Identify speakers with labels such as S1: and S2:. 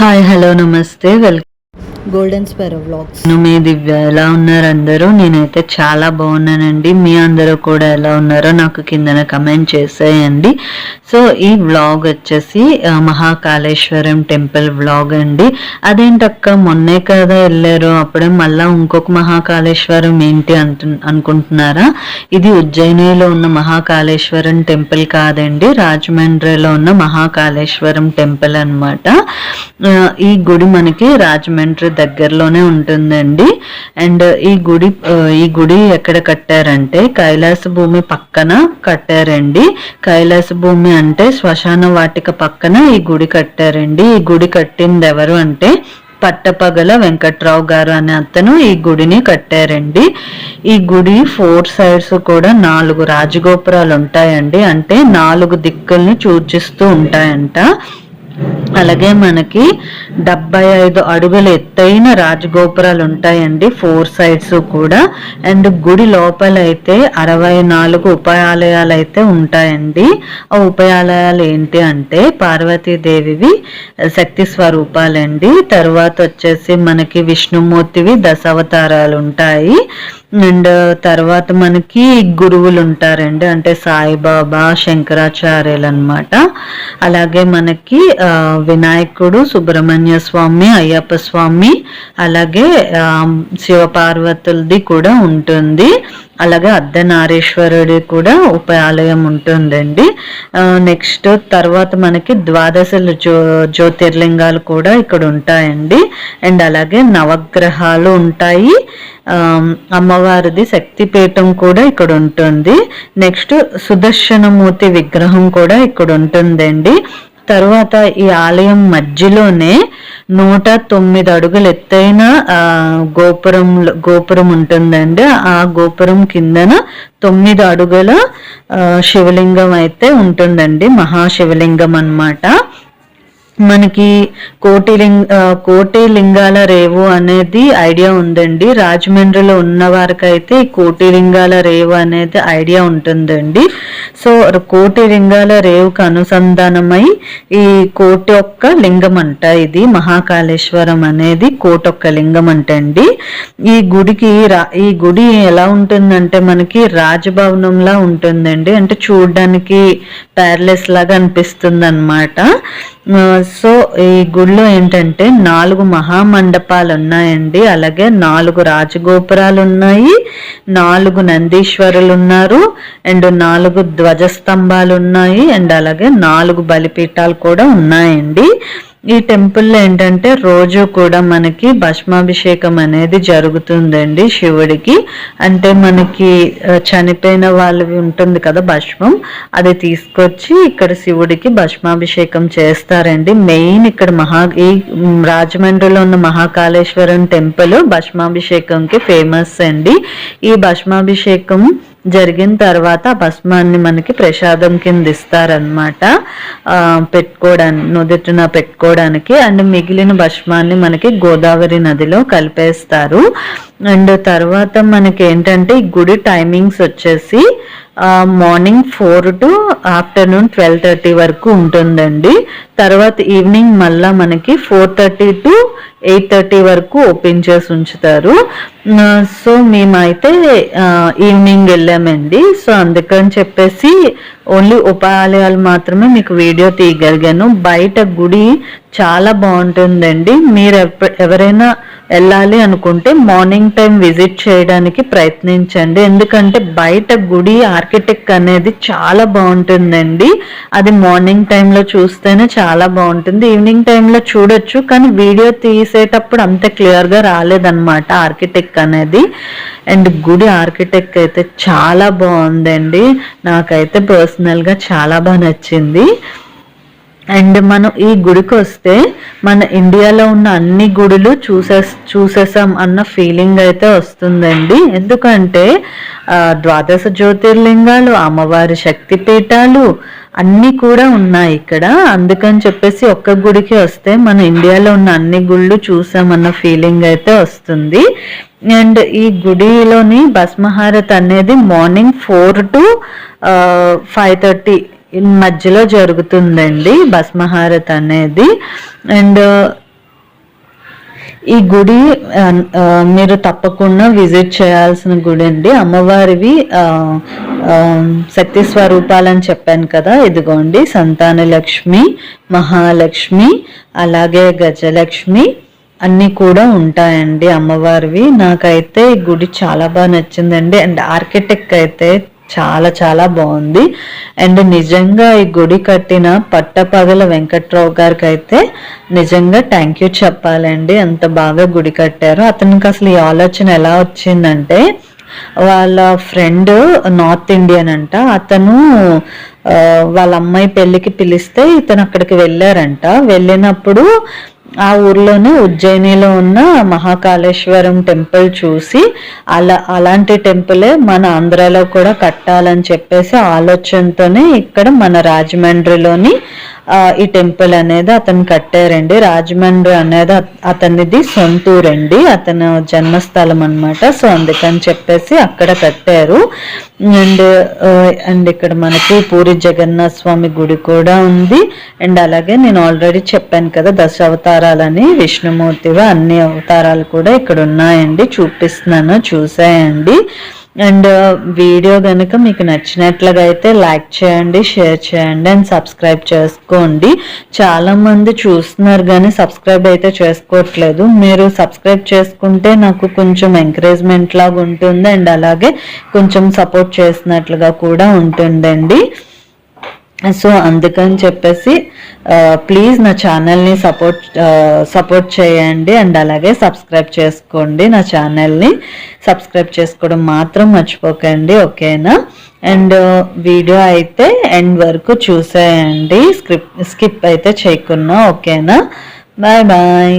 S1: Hi hello నమస్తే welcome
S2: golden sparrow vlogs.
S1: మీ దివ్య. ఎలా ఉన్నారు అందరూ? నేనైతే చాలా బాగున్నానండి. మీ అందరూ కూడా ఎలా ఉన్నారో నాకు కిందన కమెంట్ చేసేయండి. సో ఈ వ్లాగ్ వచ్చేసి మహాకాళేశ్వరం టెంపుల్ వ్లాగ్ అండి. అదేంటక్క మొన్నే కదా వెళ్ళారు, అప్పుడే మళ్ళా ఇంకొక మహాకాళేశ్వరం ఏంటి అనుకుంటున్నారా? ఇది ఉజ్జయినిలో ఉన్న మహాకాళేశ్వరం టెంపుల్ కాదండి, రాజమండ్రిలో ఉన్న మహాకాళేశ్వరం టెంపుల్ అన్నమాట. ఈ గుడి మనకి రాజమండ్రి దగ్గరలోనే ఉంటుందండి. అండ్ ఈ గుడి ఎక్కడ కట్టారంటే కైలాస భూమి పక్కన కట్టారండి. కైలాస భూమి అంటే శ్మశాన వాటిక పక్కన ఈ గుడి కట్టారండి. ఈ గుడి కట్టింది ఎవరు అంటే పట్టపగల వెంకట్రావు గారు అనే అతను ఈ గుడిని కట్టారండి. ఈ గుడి 4 సైడ్స్ కూడా 4 రాజగోపురాలు ఉంటాయండి. అంటే 4 దిక్కుల్ని సూచిస్తూ ఉంటాయంట. అలాగే మనకి 75 అడుగుల ఎత్తైన రాజగోపురాలు ఉంటాయండి 4 సైడ్స్ కూడా. అండ్ గుడి లోపల అయితే 64 ఉపాయాలయాలు అయితే ఉంటాయండి. ఆ ఉపాయాలయాలు ఏంటి అంటే పార్వతీదేవివి శక్తి స్వరూపాలండి. తర్వాత వచ్చేసి మనకి విష్ణుమూర్తివి దశావతారాలు ఉంటాయి. అండ్ తర్వాత మనకి గురువులు ఉంటారండి, అంటే సాయిబాబా, శంకరాచార్యులు అనమాట. అలాగే మనకి వినాయకుడు, సుబ్రహ్మణ్య స్వామి, అయ్యప్ప స్వామి, అలాగే శివపార్వతులది కూడా ఉంటుంది. అలాగే అర్ధనారీశ్వరుడి కూడా ఉపాలయం ఉంటుందండి. నెక్స్ట్ తర్వాత మనకి 12 జ్యోతిర్లింగాలు కూడా ఇక్కడ ఉంటాయండి. అండ్ అలాగే నవగ్రహాలు ఉంటాయి. అమ్మవారిది శక్తిపీఠం కూడా ఇక్కడ ఉంటుంది. నెక్స్ట్ సుదర్శనమూర్తి విగ్రహం కూడా ఇక్కడ ఉంటుందండి. తర్వాత ఈ ఆలయం మధ్యలోనే 109 అడుగులు ఎత్తైన గోపురం ఉంటుందండి. ఆ గోపురం కిందన 9 అడుగుల శివలింగం అయితే మహాశివలింగం అన్నమాట. మనకి కోటి లింగాల రేవు అనేది ఐడియా ఉందండి. రాజమండ్రిలో ఉన్న వారికైతే కోటి లింగాల రేవు అనేది ఐడియా ఉంటుందండి. సో కోటి లింగాల రేవుకు అనుసంధానమై ఈ కోటి ఒక్క లింగం అంట. ఇది మహాకాళేశ్వరం అనేది కోటొక్క లింగం అంటండి. ఈ గుడి ఎలా ఉంటుందంటే మనకి రాజభవనంలా ఉంటుందండి. అంటే చూడడానికి ప్యాలెస్ లాగా అనిపిస్తుంది అన్నమాట. సో ఈ గుడిలో ఏంటంటే 4 మహామండపాలు ఉన్నాయండి. అలాగే 4 రాజగోపురాలు ఉన్నాయి, 4 నందీశ్వరులు ఉన్నారు, అండ్ 4 ధ్వజస్తంభాలు ఉన్నాయి, అండ్ అలాగే 4 బలిపీఠాలు కూడా ఉన్నాయండి. ఈ టెంపుల్లో ఏంటంటే రోజు కూడా మనకి భస్మాభిషేకం అనేది జరుగుతుందండి శివుడికి. అంటే మనకి చనిపోయిన వాళ్ళవి ఉంటుంది కదా భస్మం, అది తీసుకొచ్చి ఇక్కడ శివుడికి భస్మాభిషేకం చేస్తారండి. మెయిన్ ఇక్కడ ఈ రాజమండ్రిలో ఉన్న మహాకాళేశ్వరం టెంపుల్ భస్మాభిషేకంకి ఫేమస్ అండి. ఈ భస్మాభిషేకం జరిగిన తర్వాత ఆ భస్మాన్ని మనకి ప్రసాదం కింద ఇస్తారనమాట, నుదుటిన పెట్టుకోవడానికి. అండ్ మిగిలిన భస్మాన్ని మనకి గోదావరి నదిలో కలిపేస్తారు. అండ్ తర్వాత మనకి ఏంటంటే ఈ గుడి టైమింగ్స్ వచ్చేసి మార్నింగ్ 4 to ఆఫ్టర్నూన్ 12:30 వరకు ఉంటుందండి. తర్వాత ఈవినింగ్ మళ్ళా మనకి 4:30 to 8:30 వరకు ఓపెన్ చేసి ఉంచుతారు. సో మేమైతే ఈవినింగ్ వెళ్ళామండి. సో అందుకని చెప్పేసి ఓన్లీ ఉపాలయాలు మాత్రమే మీకు వీడియో తీయగలిగాను. బయట గుడి చాలా బాగుంటుందండి. మీరు ఎవరైనా వెళ్ళాలి అనుకుంటే మార్నింగ్ టైం విజిట్ చేయడానికి ప్రయత్నించండి. ఎందుకంటే బయట గుడి ఆర్కిటెక్ట్ అనేది చాలా బాగుంటుందండి. అది మార్నింగ్ టైంలో చూస్తేనే చాలా బాగుంటుంది. ఈవినింగ్ టైంలో చూడొచ్చు, కానీ వీడియో తీసేటప్పుడు అంత క్లియర్గా రాలేదన్నమాట ఆర్కిటెక్ట్ అనేది. అండ్ గుడి ఆర్కిటెక్ట్ అయితే చాలా బాగుందండి. నాకైతే పర్సనల్గా చాలా బాగా నచ్చింది. అండ్ మనం ఈ గుడికి వస్తే మన ఇండియాలో ఉన్న అన్ని గుడులు చూసేసాం అన్న ఫీలింగ్ అయితే వస్తుందండి. ఎందుకంటే 12 జ్యోతిర్లింగాలు, అమ్మవారి శక్తిపీఠాలు అన్నీ కూడా ఉన్నాయి ఇక్కడ. అందుకని చెప్పేసి ఒక్క గుడికి వస్తే మన ఇండియాలో ఉన్న అన్ని గుళ్ళు చూసామన్న ఫీలింగ్ అయితే వస్తుంది. అండ్ ఈ గుడిలోని భస్మహారతి అనేది మార్నింగ్ 4 to 5:30 మధ్యలో జరుగుతుందండి భస్మహారతి అనేది. అండ్ ఈ గుడి మీరు తప్పకుండా విజిట్ చేయాల్సిన గుడి అండి. అమ్మవారివి శక్తి స్వరూపాలని చెప్పాను కదా, ఇదిగోండి సంతాన లక్ష్మి, మహాలక్ష్మి, అలాగే గజలక్ష్మి అన్నీ కూడా ఉంటాయండి అమ్మవారివి. నాకైతే ఈ గుడి చాలా బాగా నచ్చిందండి. అండ్ ఆర్కిటెక్ట్ అయితే చాలా చాలా బాగుంది. అండ్ నిజంగా ఈ గుడి కట్టిన పట్టపగల వెంకట్రావు గారికి అయితే నిజంగా థ్యాంక్ యూ చెప్పాలండి. అంత బాగా గుడి కట్టారు. అతనికి అసలు ఈ ఆలోచన ఎలా వచ్చిందంటే, వాళ్ళ ఫ్రెండ్ నార్త్ ఇండియన్ అంట, అతను వాళ్ళ అమ్మాయి పెళ్ళికి పిలిస్తే ఇతను అక్కడికి వెళ్ళారంట. వెళ్ళినప్పుడు ఆ ఊర్లోనే ఉజ్జయినిలో ఉన్న మహాకాళేశ్వరం టెంపుల్ చూసి అలాంటి టెంపులే మన ఆంధ్రాలో కూడా కట్టాలని చెప్పేసి ఆలోచనతోనే ఇక్కడ మన రాజమండ్రిలోని ఈ టెంపుల్ అనేది అతను కట్టారండి. రాజమండ్రి అనేది అతనిది సొంతూరండి, అతను జన్మస్థలం అన్నమాట. సో అందుకని చెప్పేసి అక్కడ కట్టారు. అండ్ ఇక్కడ మనకి పూరి జగన్నాథ స్వామి గుడి కూడా ఉంది. అండ్ అలాగే నేను ఆల్రెడీ చెప్పాను కదా దశావతారాలని, విష్ణుమూర్తిగా అన్ని అవతారాలు కూడా ఇక్కడ ఉన్నాయండి, చూపిస్తున్నాను, చూసేయండి. అండ్ వీడియో కనుక మీకు నచ్చినట్లుగా అయితే లైక్ చేయండి, షేర్ చేయండి అండ్ సబ్స్క్రైబ్ చేసుకోండి. చాలామంది చూస్తున్నారు కానీ సబ్స్క్రైబ్ అయితే చేసుకోవట్లేదు. మీరు సబ్స్క్రైబ్ చేసుకుంటే నాకు కొంచెం ఎంకరేజ్మెంట్ లాగా ఉంటుంది అండ్ అలాగే కొంచెం సపోర్ట్ చేసినట్లుగా కూడా ఉంటుందండి. సో అందుకని చెప్పేసి ప్లీజ్ నా ఛానల్ని సపోర్ట్ చేయండి అండ్ అలాగే సబ్స్క్రైబ్ చేసుకోండి. నా ఛానల్ని సబ్స్క్రైబ్ చేసుకోవడం మాత్రం మర్చిపోకండి, ఓకేనా? అండ్ వీడియో అయితే ఎండ్ వరకు చూసేయండి, స్కిప్ అయితే చేయకున్నా, ఓకేనా? Bye bye.